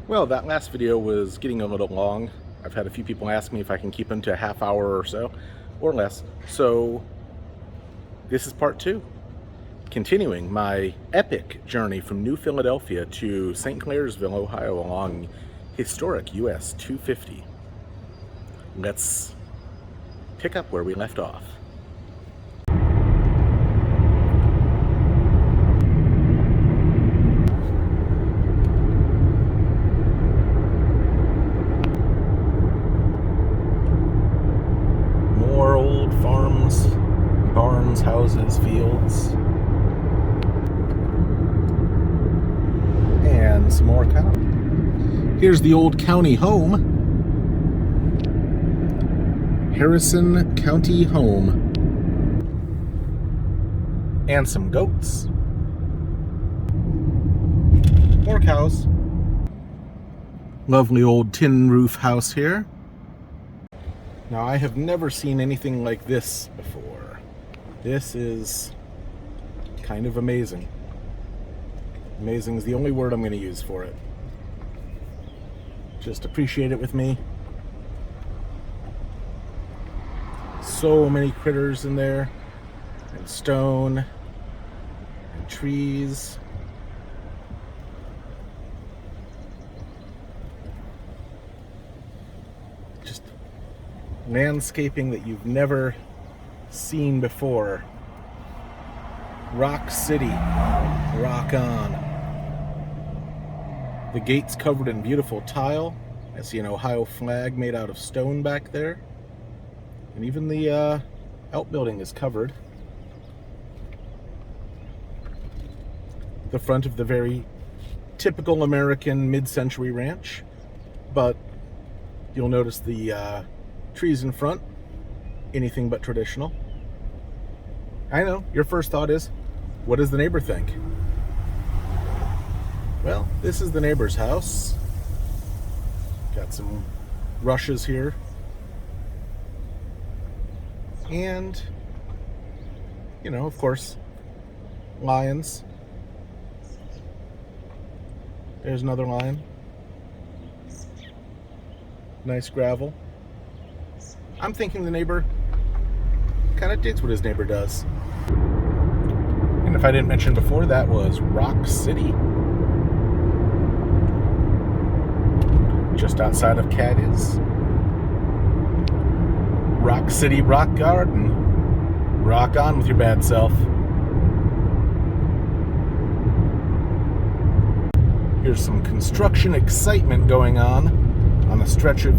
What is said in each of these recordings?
Well, that last video was getting a little long. I've had a few people ask me if I can keep them to a half hour or so, or less. So this is part two, continuing my epic journey from New Philadelphia to St. Clairsville, Ohio along historic US 250. Let's pick up where we left off. More old farms, barns, houses, fields, and some more cow. Here's the old county home. Harrison County Home. And some goats. More cows. Lovely old tin roof house here. Now, I have never seen anything like this before. This is kind of amazing. Amazing is the only word I'm going to use for it. Just appreciate it with me. So many critters in there, and stone, and trees. Just landscaping that you've never seen before. Rock City, rock on. The gate's covered in beautiful tile. I see an Ohio flag made out of stone back there. And even the outbuilding is covered. The front of the very typical American mid-century ranch. But you'll notice the trees in front, anything but traditional. I know, your first thought is, what does the neighbor think? Well, this is the neighbor's house. Got some rushes here. And, you know, of course, lions. There's another lion. Nice gravel. I'm thinking the neighbor kind of digs what his neighbor does. And if I didn't mention before, that was Rock City. Just outside of Cadiz. Rock City, Rock Garden. Rock on with your bad self. Here's some construction excitement going on the stretch of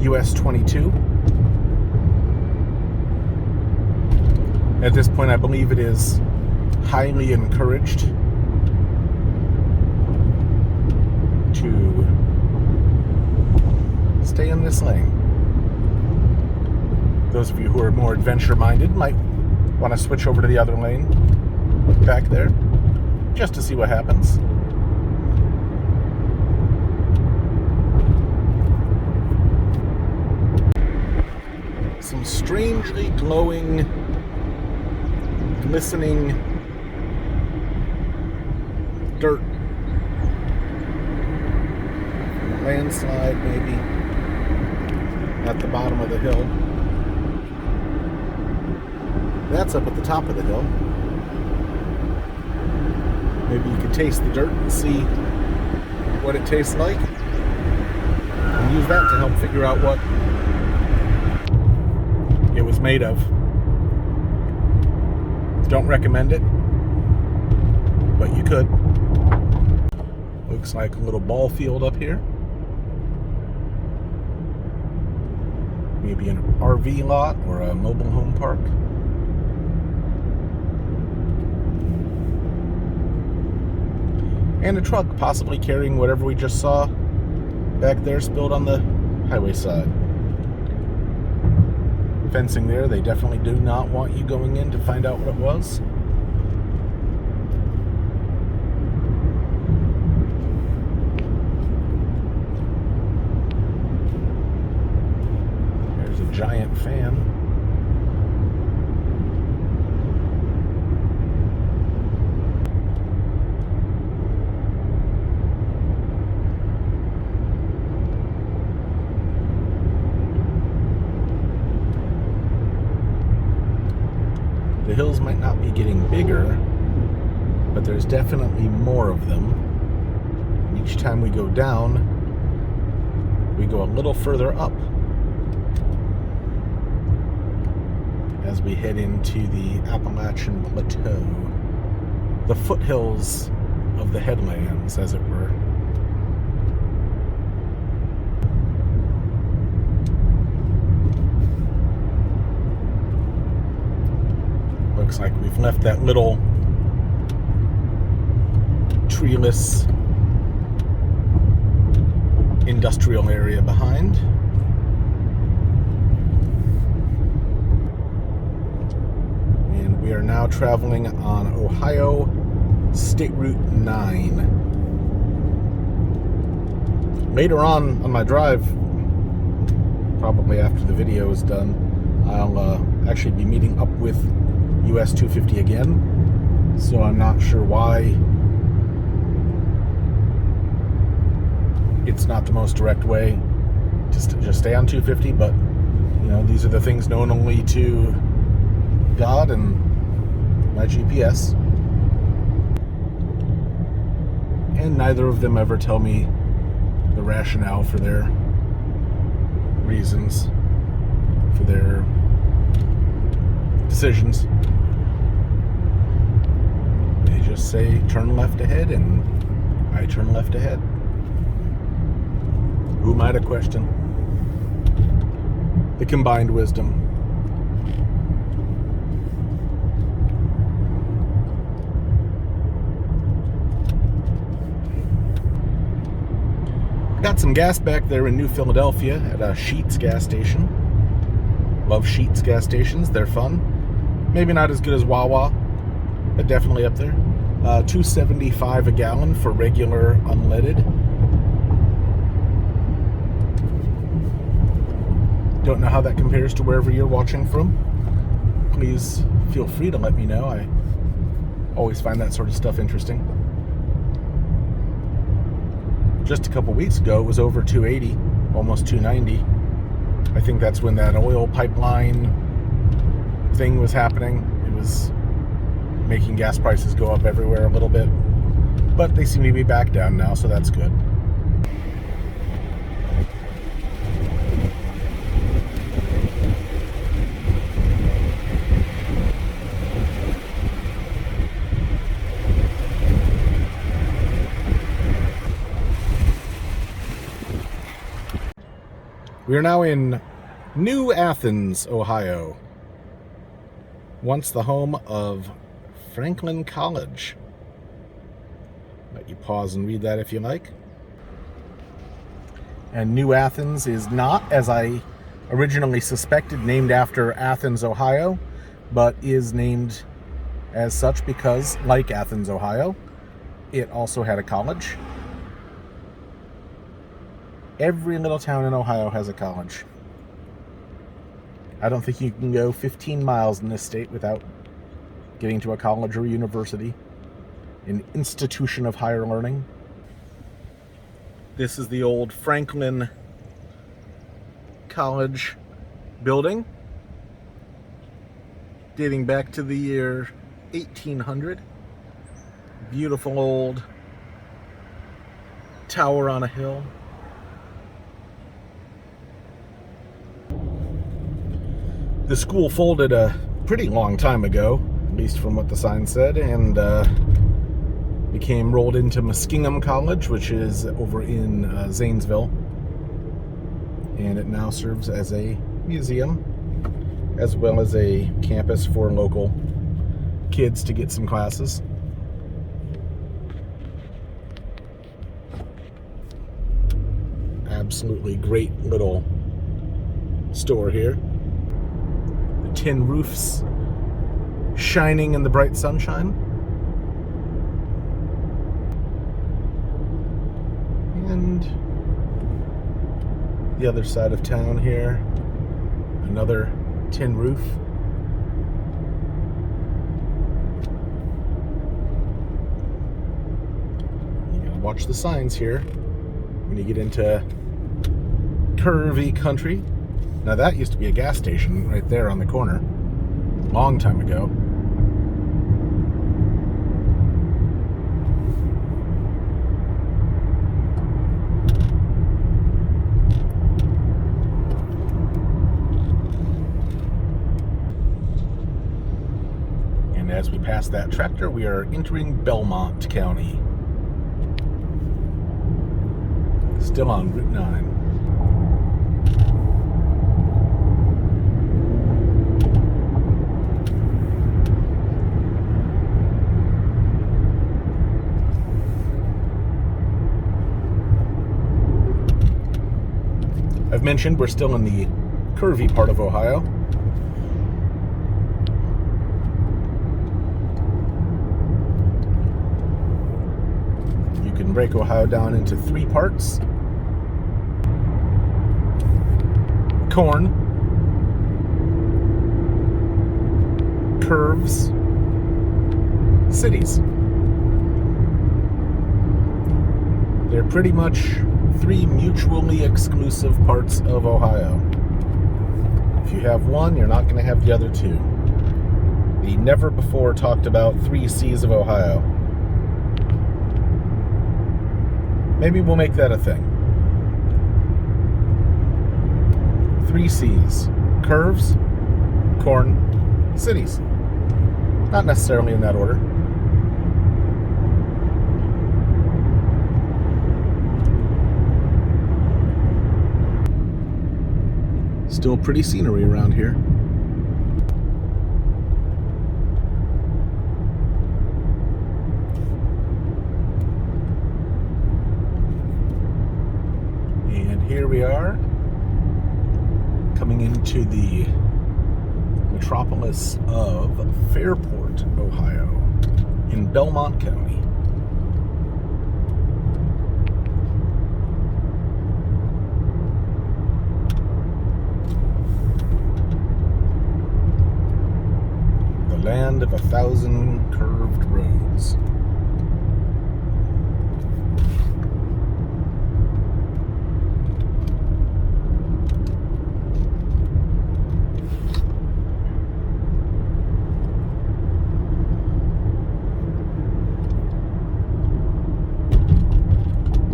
US 22. At this point, I believe it is highly encouraged to stay in this lane. Those of you who are more adventure-minded might want to switch over to the other lane back there, just to see what happens. Some strangely glowing, glistening dirt. A landslide, maybe, at the bottom of the hill. That's up at the top of the hill. Maybe you could taste the dirt and see what it tastes like. And use that to help figure out what it was made of. Don't recommend it, but you could. Looks like a little ball field up here. Maybe an RV lot or a mobile home park. And a truck possibly carrying whatever we just saw back there spilled on the highway side. Fencing there, they definitely do not want you going in to find out what it was. There's a giant fan. The hills might not be getting bigger, but there's definitely more of them. And each time we go down, we go a little further up as we head into the Appalachian Plateau, the foothills of the headlands, as it were. Looks like we've left that little treeless industrial area behind. And we are now traveling on Ohio State Route 9. Later on my drive, probably after the video is done, I'll actually be meeting up with US 250 again. So I'm not sure why it's not the most direct way to just stay on 250, but you know, these are the things known only to God and my GPS. And neither of them ever tell me the rationale for their reasons, for their decisions. They just say turn left ahead, and I turn left ahead. Who might have questioned the combined wisdom? Got some gas back there in New Philadelphia at a Sheetz gas station. Love Sheetz gas stations, they're fun. Maybe not as good as Wawa, but definitely up there. $2.75 a gallon for regular unleaded. Don't know how that compares to wherever you're watching from. Please feel free to let me know. I always find that sort of stuff interesting. Just a couple weeks ago, it was over $2.80, almost $2.90. I think that's when that oil pipeline thing was happening. It was making gas prices go up everywhere a little bit. But they seem to be back down now, so that's good. We are now in New Athens, Ohio. Once the home of Franklin College. Let you pause and read that if you like. And New Athens is not, as I originally suspected, named after Athens, Ohio, but is named as such because, like Athens, Ohio, it also had a college. Every little town in Ohio has a college. I don't think you can go 15 miles in this state without getting to a college or university, an institution of higher learning. This is the old Franklin College building, dating back to the year 1800. Beautiful old tower on a hill. The school folded a pretty long time ago, at least from what the sign said, and became rolled into Muskingum College, which is over in Zanesville. And it now serves as a museum, as well as a campus for local kids to get some classes. Absolutely great little store here. Tin roofs shining in the bright sunshine. And the other side of town here, another tin roof. You gotta watch the signs here when you get into curvy country. Now that used to be a gas station right there on the corner, long time ago. as we pass that tractor, we are entering Belmont County. Still on Route 9. I've mentioned we're still in the curvy part of Ohio. You can break Ohio down into 3 parts: corn, curves, cities. They're pretty much 3 mutually exclusive parts of Ohio. If you have one, you're not going to have the other 2. The never before talked about 3 C's of Ohio. Maybe we'll make that a thing. 3 C's: curves, corn, cities. Not necessarily in that order. Still pretty scenery around here. And here we are, coming into the metropolis of Fairport, Ohio, in Belmont County. Land of 1,000 curved roads.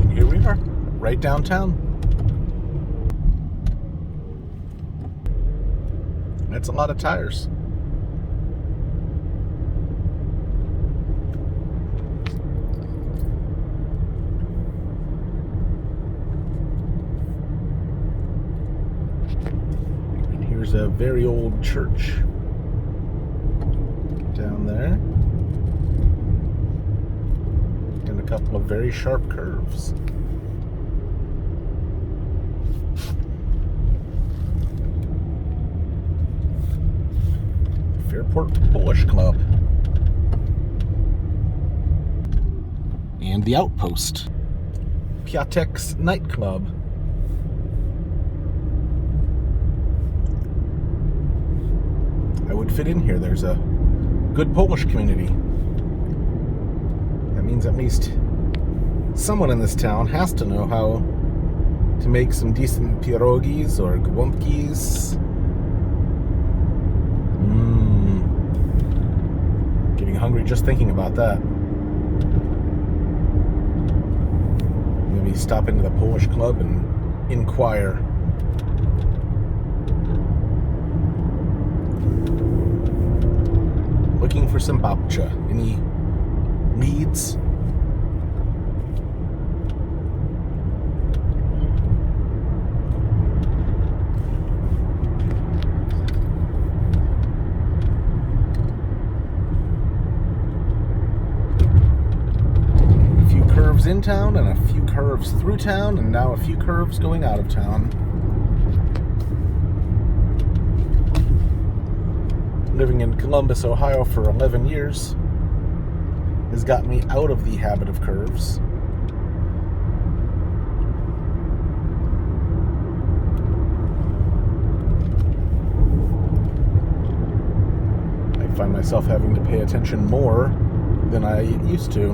And here we are, right downtown. That's a lot of tires. There's a very old church down there, and a couple of very sharp curves. Fairport Polish Club. And the Outpost. Piatek's nightclub. I would fit in here. There's a good Polish community. That means at least someone in this town has to know how to make some decent pierogis or gołąbkis. Getting hungry just thinking about that. Maybe stop into the Polish club and inquire. Looking for some babcia. Any leads? A few curves in town and a few curves through town, and now a few curves going out of town. Living in Columbus, Ohio for 11 years has got me out of the habit of curves. I find myself having to pay attention more than I used to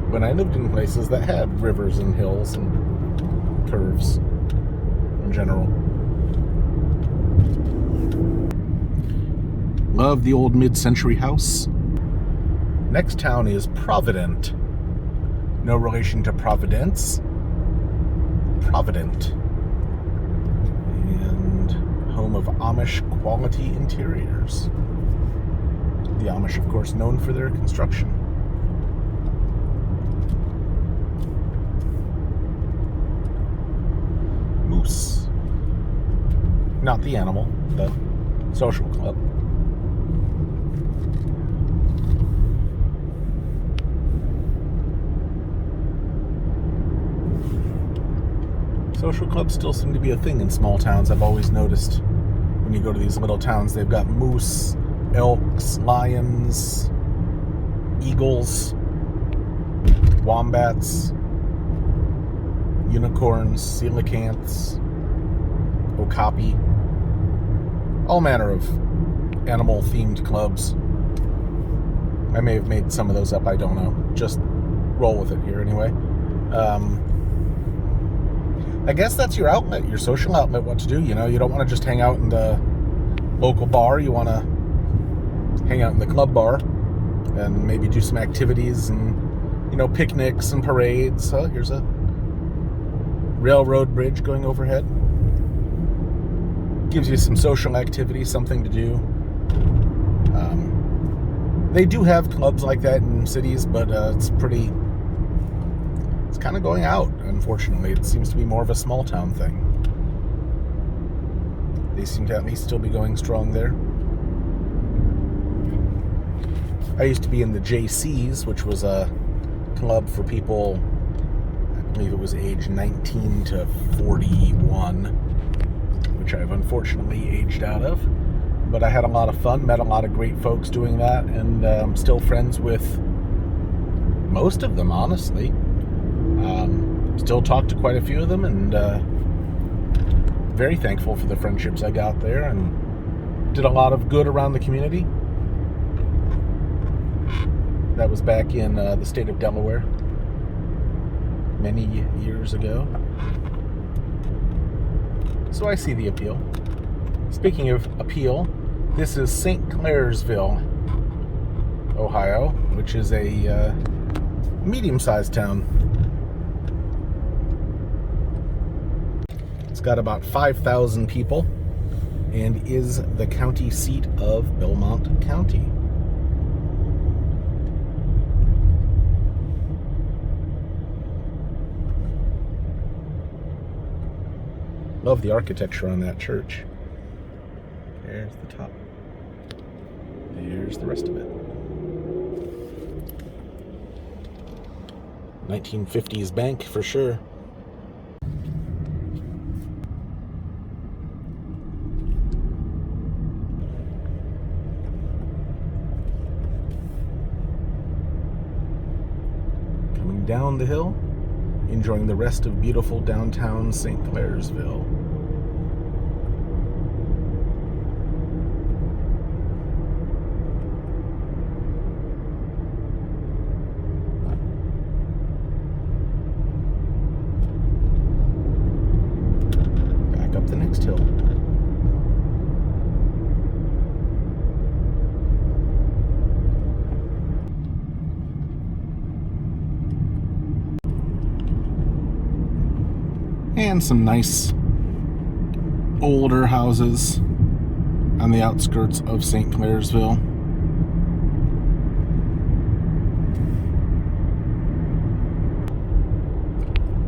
when I lived in places that had rivers and hills and curves in general. Love the old mid-century house. Next town is Provident. No relation to Providence. Provident. And home of Amish quality interiors. The Amish, of course, known for their construction. Moose. Not the animal, the social club. Social clubs still seem to be a thing in small towns. I've always noticed when you go to these little towns, they've got moose, elks, lions, eagles, wombats, unicorns, coelacanths, okapi, all manner of animal-themed clubs. I may have made some of those up, I don't know. Just roll with it here anyway. I guess that's your outlet, your social outlet, what to do. You know, you don't want to just hang out in the local bar. You want to hang out in the club bar and maybe do some activities and, you know, picnics and parades. Oh, here's a railroad bridge going overhead. Gives you some social activity, something to do. They do have clubs like that in cities, but it's kind of going out, unfortunately. It seems to be more of a small town thing. They seem to at least still be going strong there. I used to be in the JCs, which was a club for people, I believe it was age 19 to 41, which I've unfortunately aged out of. But I had a lot of fun, met a lot of great folks doing that, and I'm still friends with most of them, honestly. Still talk to quite a few of them, and very thankful for the friendships I got there, and did a lot of good around the community. That was back in the state of Delaware many years ago. So I see the appeal. Speaking of appeal, this is St. Clairsville, Ohio, which is a medium-sized town. It's got about 5,000 people and is the county seat of Belmont County. Love the architecture on that church. There's the top. There's the rest of it. 1950s bank for sure. Coming down the hill, enjoying the rest of beautiful downtown St. Clairsville. Up the next hill. And some nice older houses on the outskirts of St. Clairsville.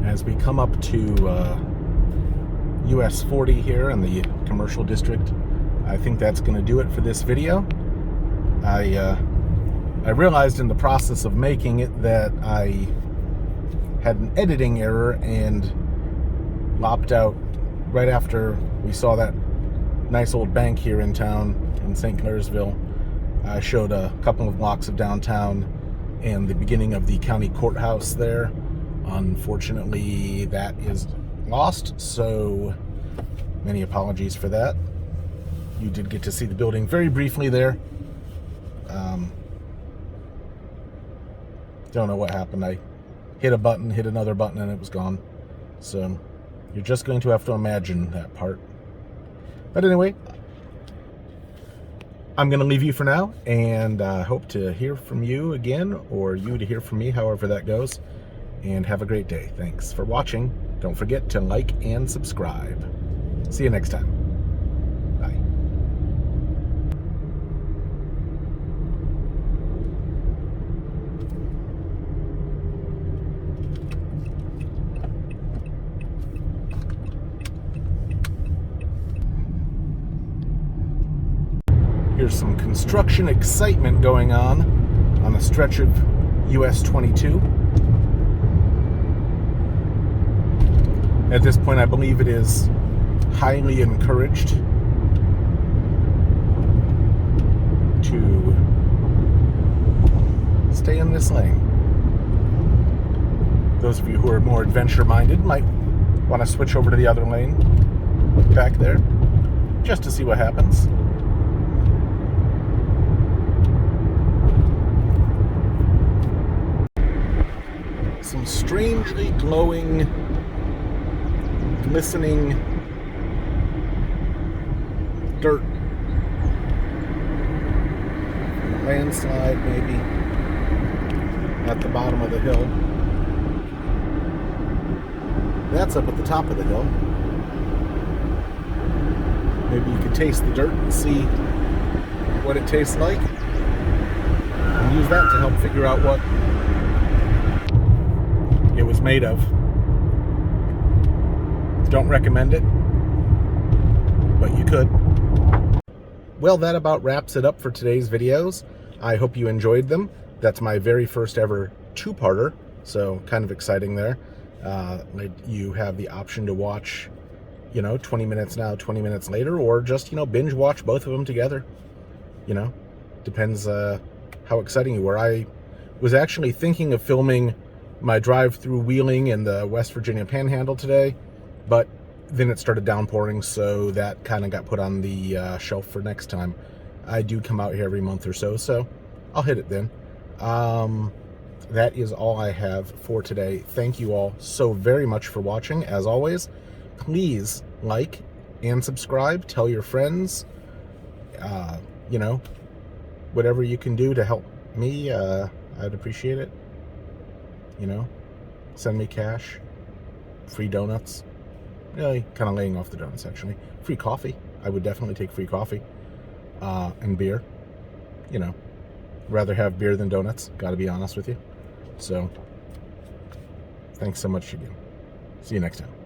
As we come up to US 40 here in the commercial district, I think that's going to do it for this video. I realized in the process of making it that I had an editing error and lopped out right after we saw that nice old bank here in town in St. Clairsville. I showed a couple of blocks of downtown and the beginning of the county courthouse there. Unfortunately, that is lost, so many apologies for that. You did get to see the building very briefly there. Don't know what happened. I hit a button, hit another button, and it was gone. So you're just going to have to imagine that part. But anyway, I'm going to leave you for now, and hope to hear from you again, or you to hear from me, however that goes. And have a great day. Thanks for watching. Don't forget to like and subscribe. See you next time. Bye. Here's some construction excitement going on the stretch of US 22. At this point, I believe it is highly encouraged to stay in this lane. Those of you who are more adventure-minded might want to switch over to the other lane back there just to see what happens. Some strangely glowing, glistening dirt. Landslide, maybe, at the bottom of the hill. That's up at the top of the hill. Maybe you could taste the dirt and see what it tastes like, and use that to help figure out what it was made of. Don't recommend it, but you could. Well, that about wraps it up for today's videos. I hope you enjoyed them. That's my very first ever two-parter, so kind of exciting there. You have the option to watch, 20 minutes now, 20 minutes later, or just, binge watch both of them together. Depends how exciting you were. I was actually thinking of filming my drive through Wheeling in the West Virginia Panhandle today, but then it started downpouring, so that kind of got put on the shelf for next time. I do come out here every month or so, so I'll hit it then. That is all I have for today. Thank you all so very much for watching. As always, please like and subscribe. Tell your friends. Whatever you can do to help me, I'd appreciate it. Send me cash, free donuts. Really kind of laying off the donuts, actually. Free coffee. I would definitely take free coffee. And beer. Rather have beer than donuts, gotta be honest with you. So, thanks so much again. See you next time.